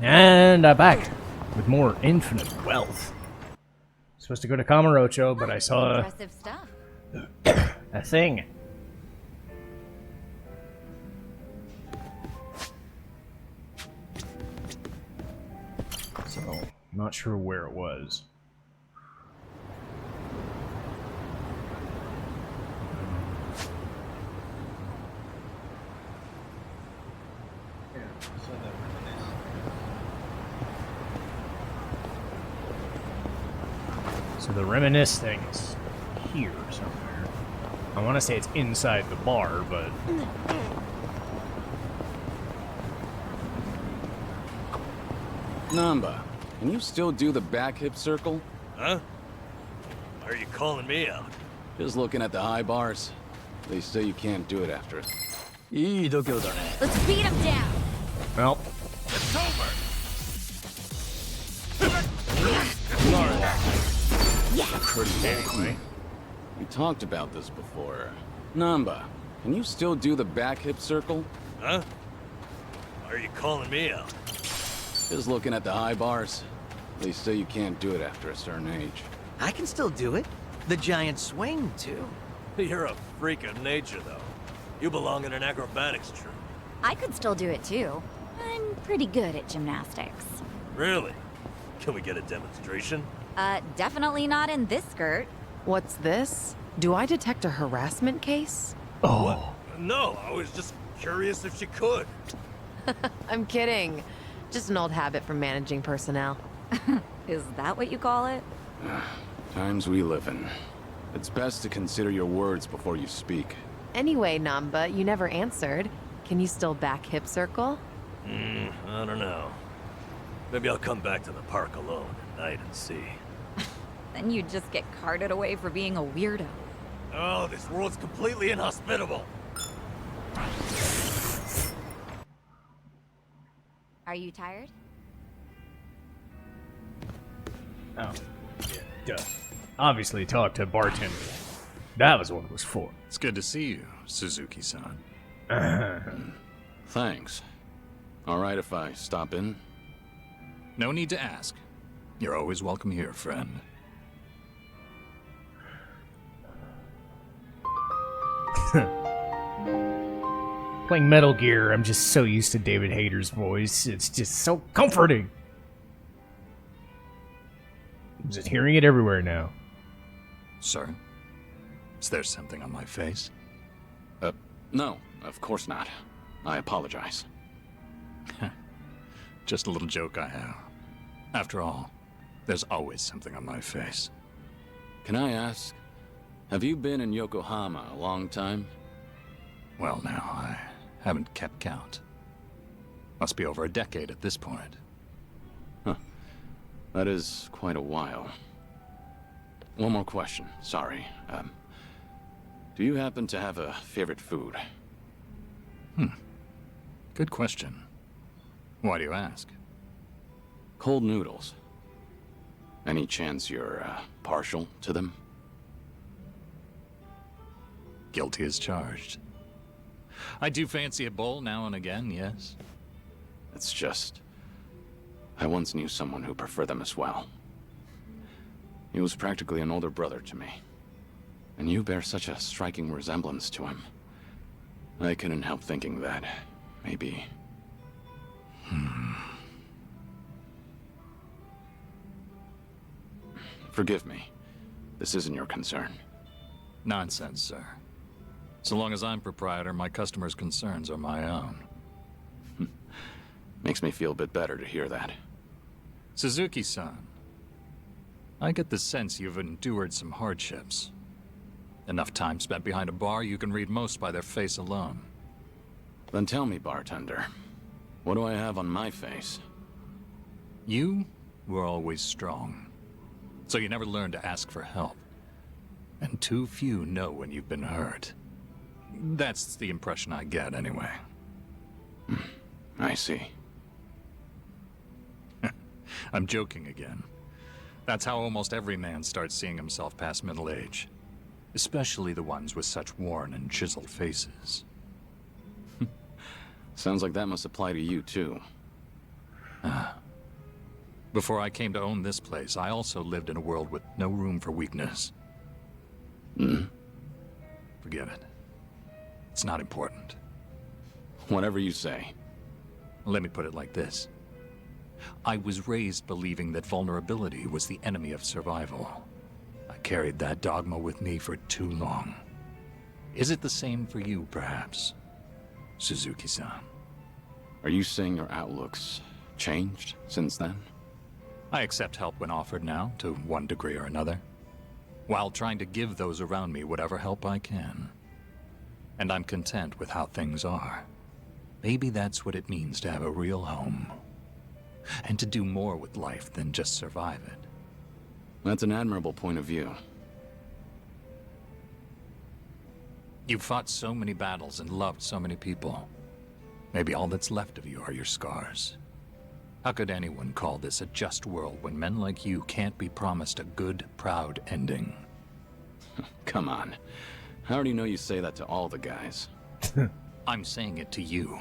And I'm back with more infinite wealth. Supposed to go to Kamurocho, but I saw Impressive stuff. a thing. So, not sure where it was. So the reminisce thing is here somewhere. I want to say it's inside the bar, but... Namba, can you still do the back hip circle? Huh? Why are you calling me out? Just looking at the high bars. They say you can't do it after it. Let's beat him down. Well, It's over! anyway. We talked about this before. Namba, can you still do the back hip circle? Huh? Why are you calling me out? Just looking at the high bars. They say you can't do it after a certain age. I can still do it. The giant swing, too. You're a freak of nature, though. You belong in an acrobatics troupe. I could still do it too. I'm pretty good at gymnastics. Really? Can we get a demonstration? Definitely not in this skirt. What's this? Do I detect a harassment case? Oh. No, I was just curious if she could. I'm kidding. Just an old habit from managing personnel. Is that what you call it? Times we live in. It's best to consider your words before you speak. Anyway, Namba, you never answered. Can you still back hip circle? I don't know. Maybe I'll come back to the park alone at night and see. Then you'd just get carted away for being a weirdo. Oh, this world's completely inhospitable. Are you tired? Oh. Yeah, duh. Obviously talk to bartender. That was what it was for. It's good to see you, Suzuki-san. Thanks. Alright if I stop in? No need to ask. You're always welcome here, friend. Playing Metal Gear, I'm just so used to David Hayter's voice. It's just so comforting. I'm just hearing it everywhere now. Sir? Is there something on my face? No, of course not. I apologize. Just a little joke I have. After all, there's always something on my face. Can I ask, have you been in Yokohama a long time? Well, now, I haven't kept count. Must be over a decade at this point. Huh. That is quite a while. One more question, sorry. Do you happen to have a favorite food? Good question. Why do you ask? Cold noodles. Any chance you're, partial to them? Guilty as charged. I do fancy a bowl now and again, yes. It's just... I once knew someone who preferred them as well. He was practically an older brother to me. And you bear such a striking resemblance to him. I couldn't help thinking that, maybe... Forgive me. This isn't your concern. Nonsense, sir. So long as I'm proprietor, my customers' concerns are my own. Makes me feel a bit better to hear that. Suzuki-san, I get the sense you've endured some hardships. Enough time spent behind a bar, you can read most by their face alone. Then tell me, bartender, what do I have on my face? You were always strong. So you never learned to ask for help. And too few know when you've been hurt. That's the impression I get, anyway. I see. I'm joking again. That's how almost every man starts seeing himself past middle age. Especially the ones with such worn and chiseled faces. Sounds like that must apply to you, too. Before I came to own this place, I also lived in a world with no room for weakness. Forget it. It's not important. Whatever you say. Let me put it like this. I was raised believing that vulnerability was the enemy of survival. I carried that dogma with me for too long. Is it the same for you, perhaps, Suzuki-san? Are you saying your outlook's changed since then? I accept help when offered now, to one degree or another, while trying to give those around me whatever help I can. And I'm content with how things are. Maybe that's what it means to have a real home. And to do more with life than just survive it. That's an admirable point of view. You've fought so many battles and loved so many people. Maybe all that's left of you are your scars. How could anyone call this a just world when men like you can't be promised a good, proud ending? Come on. I already know you say that to all the guys. I'm saying it to you.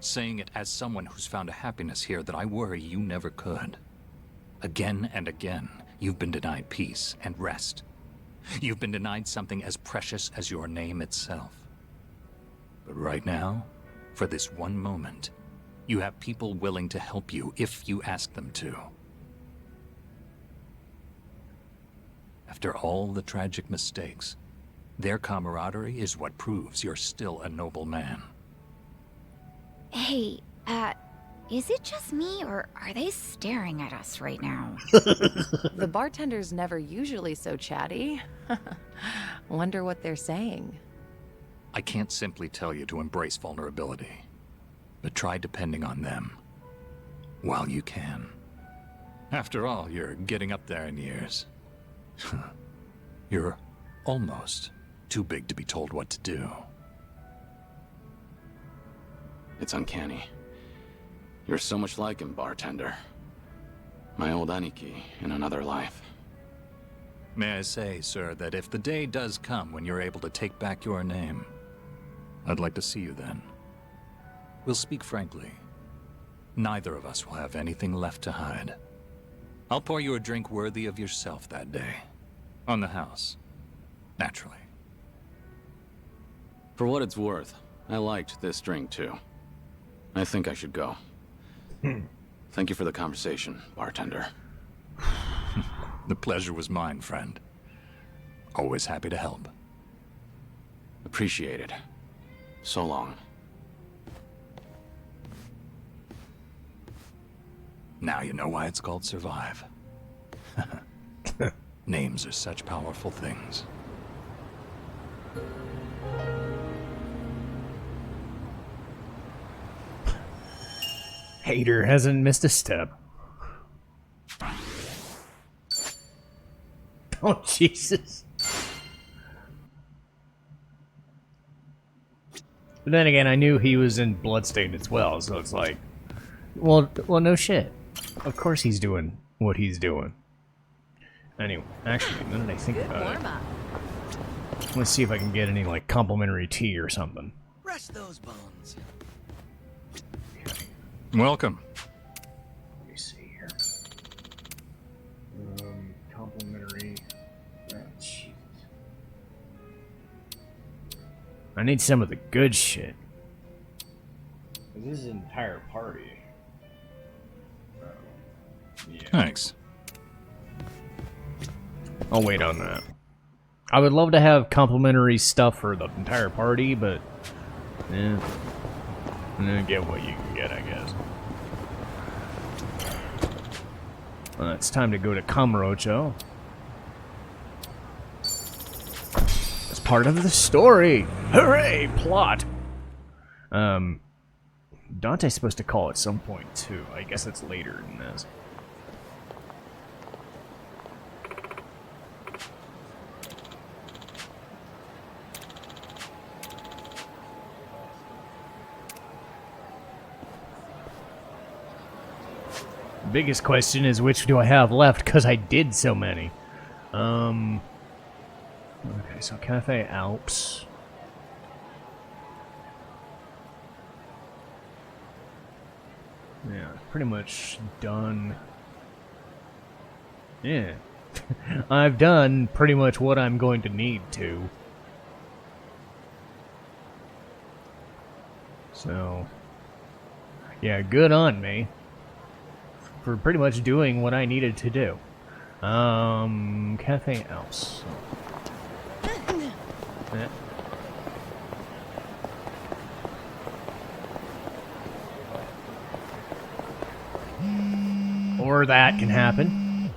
Saying it as someone who's found a happiness here that I worry you never could. Again and again, you've been denied peace and rest. You've been denied something as precious as your name itself. But right now, for this one moment, you have people willing to help you if you ask them to. After all the tragic mistakes, their camaraderie is what proves you're still a noble man. Hey, is it just me, or are they staring at us right now? The bartender's never usually so chatty. Wonder what they're saying. I can't simply tell you to embrace vulnerability, but try depending on them while you can. After all, you're getting up there in years. You're almost too big to be told what to do. It's uncanny. You're so much like him, bartender. My old Aniki in another life. May I say, sir, that if the day does come when you're able to take back your name, I'd like to see you then. We'll speak frankly. Neither of us will have anything left to hide. I'll pour you a drink worthy of yourself that day. On the house. Naturally. For what it's worth, I liked this drink too. I think I should go. Thank you for the conversation, bartender. The pleasure was mine, friend. Always happy to help. Appreciate it. So long. Now you know why it's called Survive. Names are such powerful things. Hater hasn't missed a step. Oh, Jesus. But then again, I knew he was in Bloodstained as well, so it's like, well, no shit. Of course he's doing what he's doing. Anyway, actually, now that I think about it, let's see if I can get any, like, complimentary tea or something. Rest those bones. Welcome. Let me see here. Complimentary. Oh, Jesus. I need some of the good shit. This is an entire party. Yeah. Thanks. I'll wait on that. I would love to have complimentary stuff for the entire party, but yeah, I'm gonna get what you can get, I guess. It's time to go to Kamurocho. It's part of the story. Hooray! Plot. Dante's supposed to call at some point too. I guess it's later than this. Biggest question is which do I have left, because I did so many. Okay, so Cafe Alps. Yeah, pretty much done. Yeah. I've done pretty much what I'm going to need to. So, yeah, good on me for pretty much doing what I needed to do. Cafe House. Yeah. Or that can happen.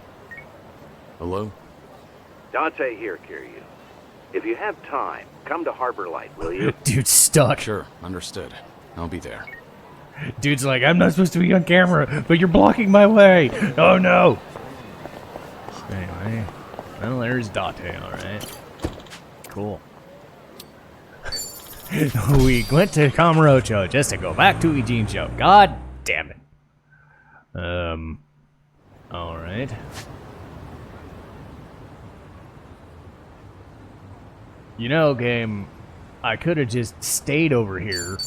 Hello? Dante here, Kiryu. If you have time, come to Harbor Light, will you? Dude's stuck. Sure, understood. I'll be there. Dude's like, I'm not supposed to be on camera, but you're blocking my way. Oh no. Anyway, well, there's Date, alright. Cool. We went to Kamurocho just to go back to Ijincho. God damn it. Alright. You know, game, I could have just stayed over here.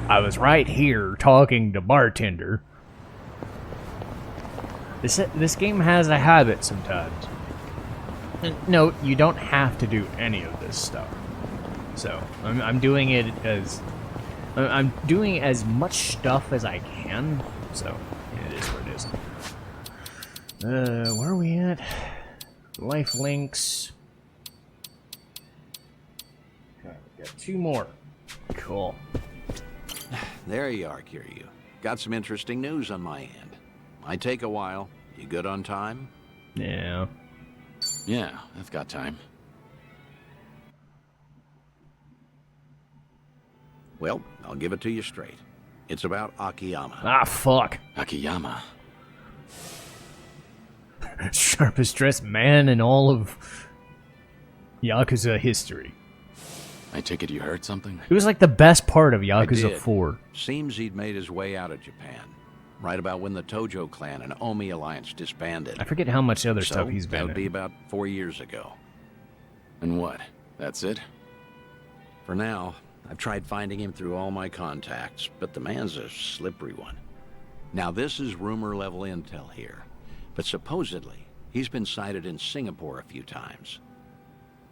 I was right here talking to bartender. This game has a habit sometimes. No, you don't have to do any of this stuff. So I'm doing it as I'm doing as much stuff as I can. So it is what it is. Where are we at? Life links. Okay, we got 2 more. Cool. There you are, Kiryu. Got some interesting news on my end. Might take a while. You good on time? Yeah. Yeah, I've got time. Well, I'll give it to you straight. It's about Akiyama. Ah, fuck. Akiyama. Sharpest dressed man in all of Yakuza history. I take it you heard something? It was like the best part of I Yakuza did. 4. Seems he'd made his way out of Japan. Right about when the Tojo clan and Omi alliance disbanded. I forget how much other So, stuff he's that been would be in. about 4 years ago. And what? That's it? For now, I've tried finding him through all my contacts, but the man's a slippery one. Now, this is rumor-level intel here, but supposedly, he's been sighted in Singapore a few times.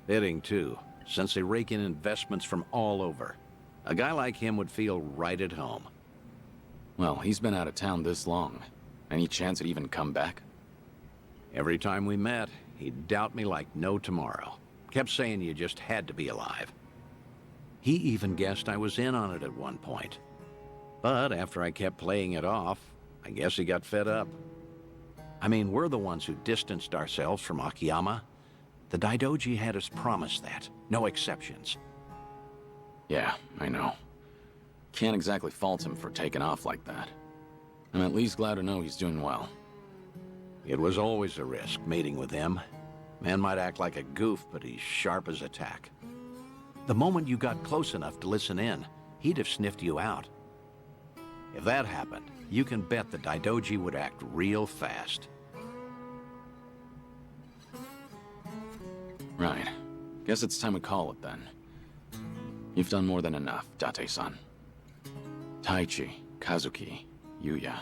Fitting, too, since they rake in investments from all over. A guy like him would feel right at home. Well, he's been out of town this long. Any chance he'd even come back? Every time we met, he'd doubt me like no tomorrow. Kept saying you just had to be alive. He even guessed I was in on it at one point. But after I kept playing it off, I guess he got fed up. I mean, we're the ones who distanced ourselves from Akiyama. The Daidoji had us promise that. No exceptions. Yeah, I know. Can't exactly fault him for taking off like that. I'm at least glad to know he's doing well. It was always a risk, meeting with him. Man might act like a goof, but he's sharp as a tack. The moment you got close enough to listen in, he'd have sniffed you out. If that happened, you can bet the Daidoji would act real fast. Right. Guess it's time we call it then. You've done more than enough, Date-san. Taichi, Kazuki, Yuya.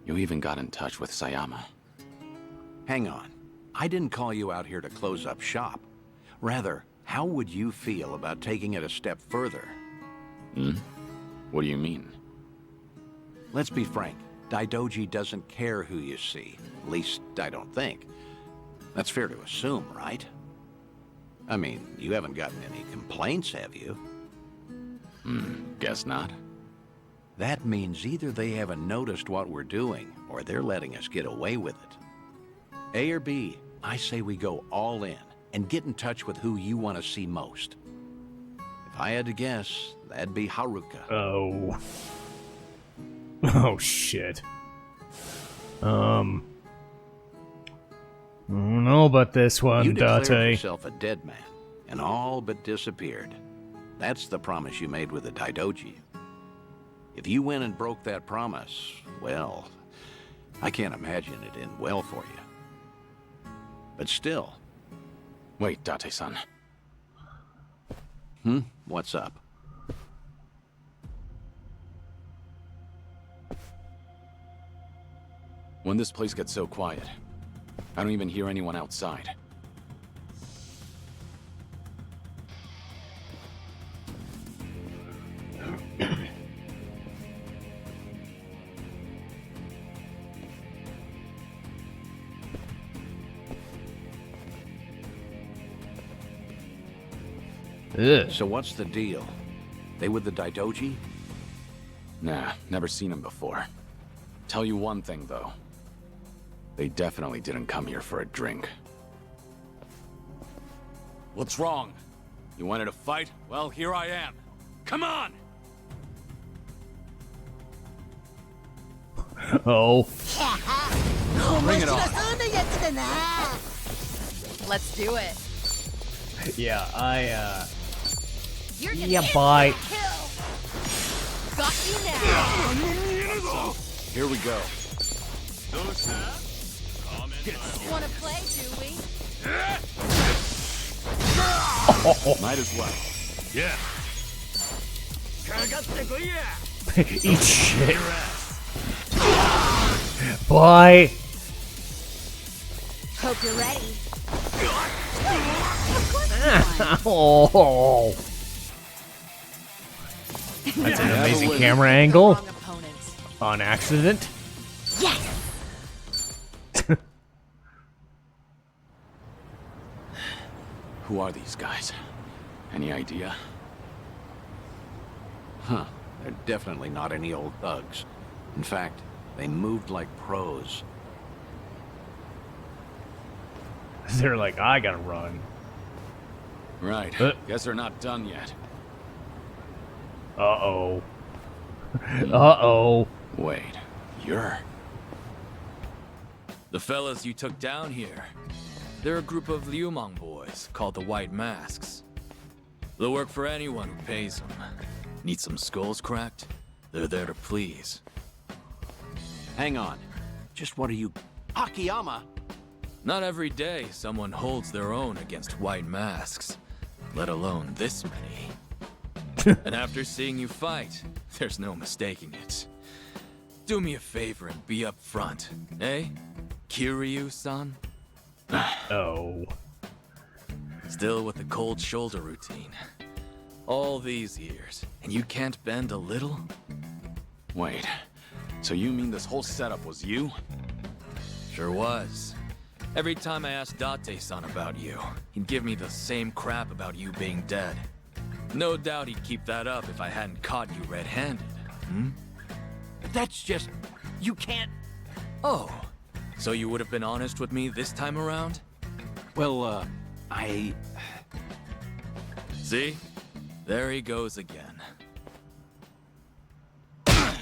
You even got in touch with Sayama. Hang on. I didn't call you out here to close up shop. Rather, how would you feel about taking it a step further? What do you mean? Let's be frank. Daidoji doesn't care who you see. At least, I don't think. That's fair to assume, right? I mean, you haven't gotten any complaints, have you? Guess not. That means either they haven't noticed what we're doing, or they're letting us get away with it. A or B, I say we go all in, and get in touch with who you want to see most. If I had to guess, that'd be Haruka. Oh. Oh, shit. I don't know about this one, You declared Date. yourself a dead man, and all but disappeared. That's the promise you made with the Daidoji. If you went and broke that promise, well, I can't imagine it end well for you. But still. Wait, Date-san. What's up? When this place gets so quiet, I don't even hear anyone outside. Ugh. So what's the deal? They with the Daidoji? Nah, never seen him before. Tell you one thing, though. They definitely didn't come here for a drink. What's wrong? You wanted to fight? Well, here I am. Come on! Oh. Bring it on. Let's do it. Yeah, You're gonna Yeah, get bye. that kill. Got you now. Here we go. Wanna play, do we? Might as well. Yeah. eat shit. Bye. Hope you're ready. Oh. That's an amazing camera angle. Wrong opponent. On accident. Yes. Who are these guys? Any idea? Huh. They're definitely not any old thugs. In fact, they moved like pros. They're like, I gotta run. Right. Guess they're not done yet. Uh-oh. Uh-oh. Wait, you're... The fellas you took down here. They're a group of Liumang boys called the White Masks. They'll work for anyone who pays them. Need some skulls cracked? They're there to please. Hang on. Just what are you... Akiyama? Not every day someone holds their own against White Masks, let alone this many. And after seeing you fight, there's no mistaking it. Do me a favor and be up front, eh? Kiryu-san? Oh. Still with the cold shoulder routine. All these years, and you can't bend a little? Wait, so you mean this whole setup was you? Sure was. Every time I asked Date-san about you, he'd give me the same crap about you being dead. No doubt he'd keep that up if I hadn't caught you red-handed. Hmm? That's just... You can't... Oh, so you would have been honest with me this time around? Well, I... See? There he goes again.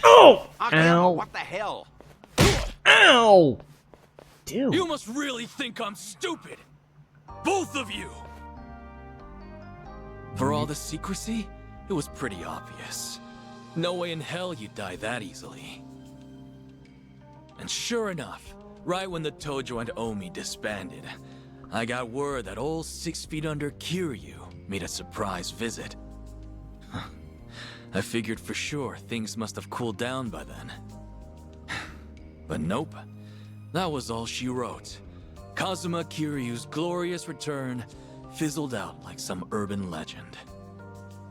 Oh! Akiyama, Ow. what the hell? Ow! Dude. You must really think I'm stupid! Both of you! For all the secrecy, it was pretty obvious. No way in hell you'd die that easily. And sure enough, right when the Tojo and Omi disbanded, I got word that old 6 feet under Kiryu made a surprise visit. I figured for sure things must have cooled down by then. But nope. That was all she wrote. Kazuma Kiryu's glorious return fizzled out like some urban legend.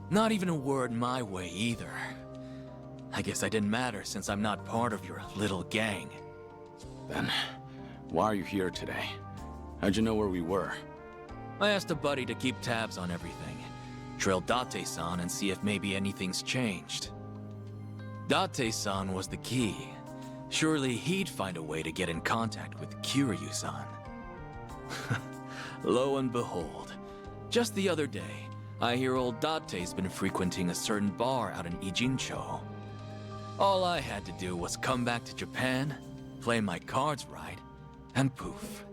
Not even a word my way either. I guess I didn't matter since I'm not part of your little gang. Then, why are you here today? How'd you know where we were? I asked a buddy to keep tabs on everything. Trail Date-san and see if maybe anything's changed. Date-san was the key. Surely he'd find a way to get in contact with Kiryu-san. Lo and behold, just the other day, I hear old Date's been frequenting a certain bar out in Ijincho. All I had to do was come back to Japan, play my cards right, and poof.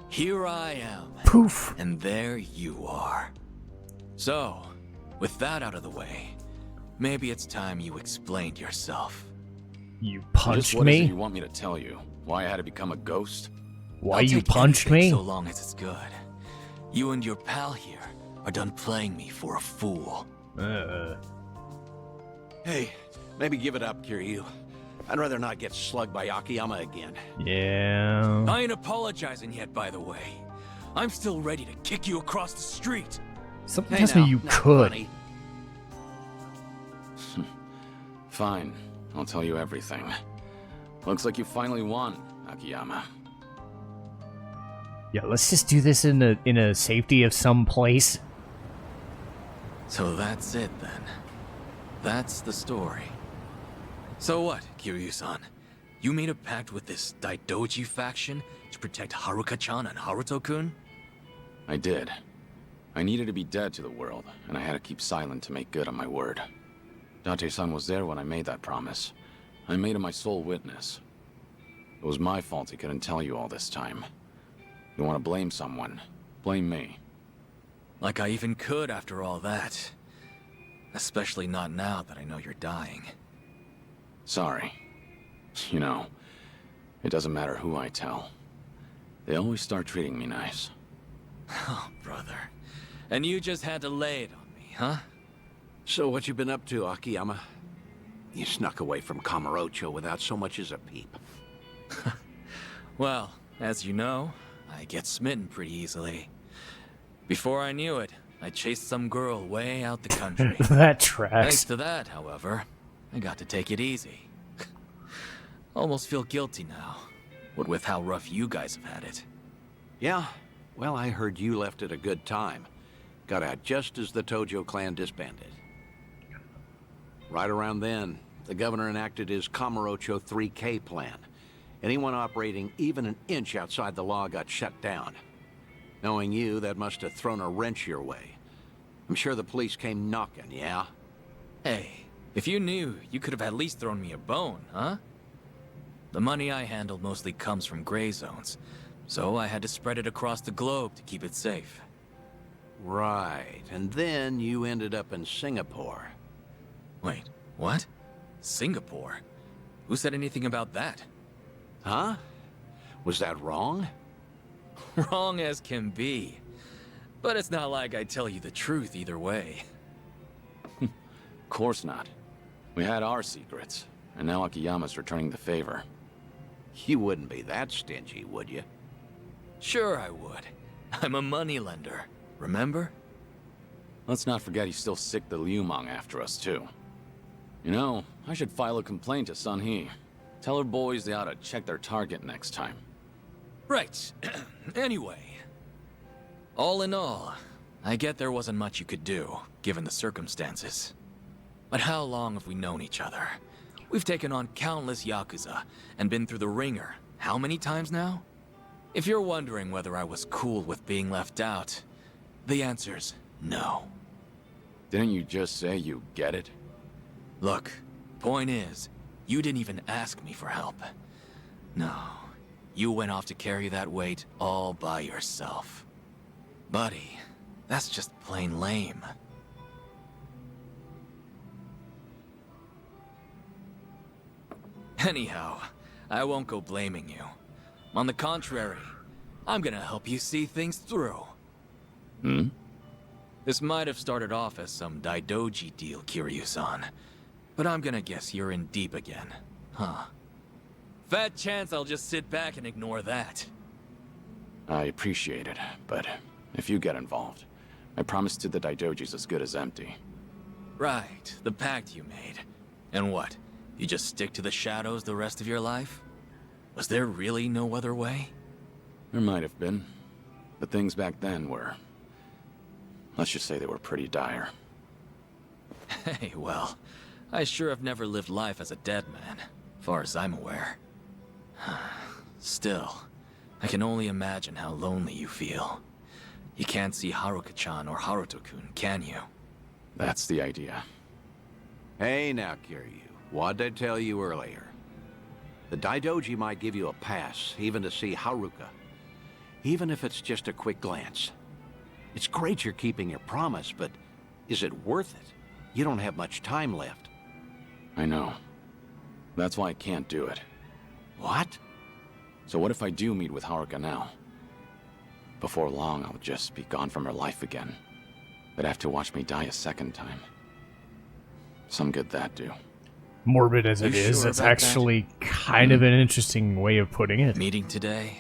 Here I am. Poof. And there you are. So, with that out of the way, maybe it's time you explained yourself. You Just punched what is it me? you want me to tell you? Why I had to become a ghost? Why I'll you take punched anything me? so long as it's good. You and your pal here are done playing me for a fool. Hey, maybe give it up, Kiryu. I'd rather not get slugged by Akiyama again. Yeah. I ain't apologizing yet, by the way. I'm still ready to kick you across the street. Something Hey, tells me now, you not could. funny. Fine. I'll tell you everything. Looks like you finally won, Akiyama. Yeah, let's just do this in a safety of some place. So that's it then. That's the story. So what, Kiryu-san? You made a pact with this Daidoji faction to protect Haruka-chan and Haruto-kun? I did. I needed to be dead to the world, and I had to keep silent to make good on my word. Date-san was there when I made that promise. I made him my sole witness. It was my fault he couldn't tell you all this time. You want to blame someone? Blame me. Like I even could after all that. Especially not now that I know you're dying. Sorry. You know, it doesn't matter who I tell. They always start treating me nice. Oh, brother. And you just had to lay it on me, huh? So what you been up to, Akiyama? You snuck away from Kamurocho without so much as a peep. Well, as you know, I get smitten pretty easily. Before I knew it, I chased some girl way out the country. That Thanks tracks. to that, however, I got to take it easy. Almost feel guilty now, what with how rough you guys have had it. Yeah? Well, I heard you left at a good time. Got out just as the Tojo clan disbanded. Right around then, the governor enacted his Kamurocho 3K plan. Anyone operating even an inch outside the law got shut down. Knowing you, that must have thrown a wrench your way. I'm sure the police came knocking, yeah? Hey, if you knew, you could have at least thrown me a bone, huh? The money I handled mostly comes from gray zones, so I had to spread it across the globe to keep it safe. Right, and then you ended up in Singapore. Wait, what? Singapore? Who said anything about that? Huh? Was that wrong? Wrong as can be. But it's not like I tell you the truth either way. Of course not. We had our secrets, and now Akiyama's returning the favor. You wouldn't be that stingy, would you? Sure I would. I'm a moneylender, remember? Let's not forget he's still sick the Liumang after us, too. You know, I should file a complaint to Sun He. Tell her boys they ought to check their target next time. Right. Anyway. All in all, I get there wasn't much you could do, given the circumstances. But how long have we known each other? We've taken on countless Yakuza, and been through the ringer. How many times now? If you're wondering whether I was cool with being left out, the answer's no. Didn't you just say you get it? Look, point is, you didn't even ask me for help. No, you went off to carry that weight all by yourself. Buddy, that's just plain lame. Anyhow, I won't go blaming you. On the contrary, I'm gonna help you see things through. Hmm? This might have started off as some Daidoji deal, Kiryu-san. But I'm gonna guess you're in deep again, huh? Fat chance I'll just sit back and ignore that. I appreciate it, but if you get involved, my promise to the Daidoji's as good as empty. Right, the pact you made. And what, you just stick to the shadows the rest of your life? Was there really no other way? There might have been, but things back then were... let's just say they were pretty dire. Hey, well, I sure have never lived life as a dead man, far as I'm aware. Still, I can only imagine how lonely you feel. You can't see Haruka-chan or Haruto-kun, can you? That's the idea. Hey now, Kiryu. What'd I tell you earlier? The Daidoji might give you a pass, even to see Haruka. Even if it's just a quick glance. It's great you're keeping your promise, but is it worth it? You don't have much time left. I know. That's why I can't do it. What? So what if I do meet with Haruka now? Before long, I'll just be gone from her life again. They'd have to watch me die a second time. Some good that do. morbid as it You is, sure it's about that? actually kind of an interesting way of putting it. Meeting today,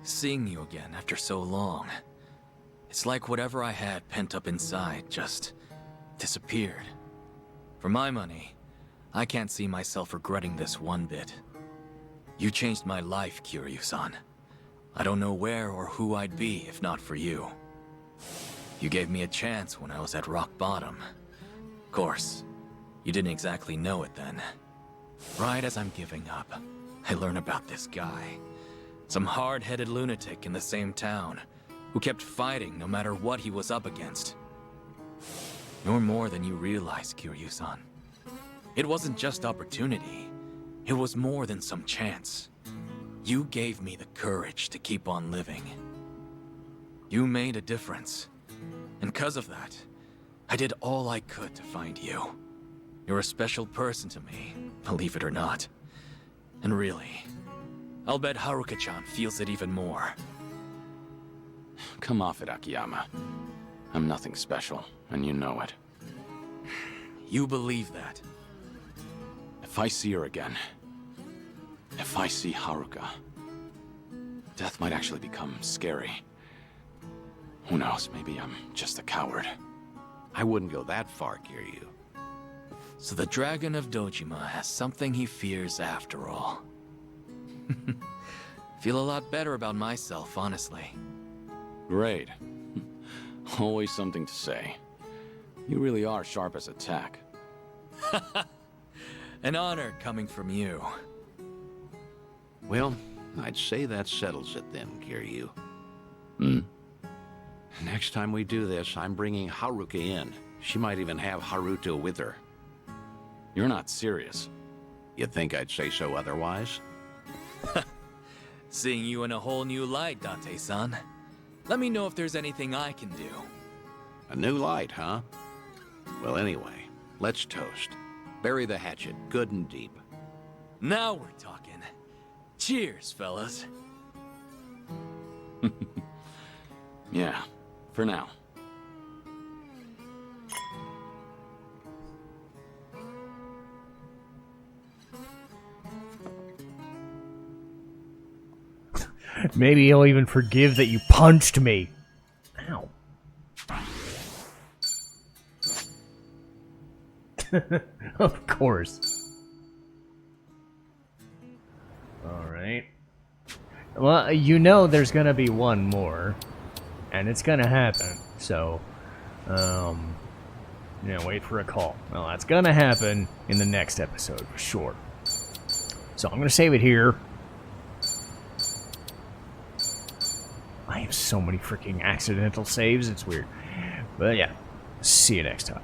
seeing you again after so long. It's like whatever I had pent up inside just disappeared. For my money, I can't see myself regretting this one bit. You changed my life, Kiryu-san. I don't know where or who I'd be if not for you. You gave me a chance when I was at rock bottom. Of course, you didn't exactly know it then. Right as I'm giving up, I learn about this guy. Some hard-headed lunatic in the same town, who kept fighting no matter what he was up against. You're more than you realize, Kiryu-san. It wasn't just opportunity. It was more than some chance. You gave me the courage to keep on living. You made a difference. And because of that, I did all I could to find you. You're a special person to me, believe it or not. And really, I'll bet Haruka-chan feels it even more. Come off it, Akiyama. I'm nothing special, and you know it. You believe that? If I see her again, if I see Haruka, death might actually become scary. Who knows, maybe I'm just a coward. I wouldn't go that far, Kiryu. So the Dragon of Dojima has something he fears after all. Feel a lot better about myself, honestly. Great. Always something to say. You really are sharp as a tack. An honor coming from you. Well, I'd say that settles it then, Kiryu. Next time we do this, I'm bringing Haruka in. She might even have Haruto with her. You're not serious. You think I'd say so otherwise? Seeing you in a whole new light, Date-san. Let me know if there's anything I can do. A new light, huh? Well, anyway, let's toast. Bury the hatchet good and deep. Now we're talking. Cheers, fellas. Yeah, for now. Maybe he'll even forgive that you punched me. Ow. Of course. Alright. Well, you know there's gonna be one more. And it's gonna happen. So, yeah, wait for a call. Well, that's gonna happen in the next episode, for sure. So I'm gonna save it here. I have so many freaking accidental saves, it's weird. But yeah, see you next time.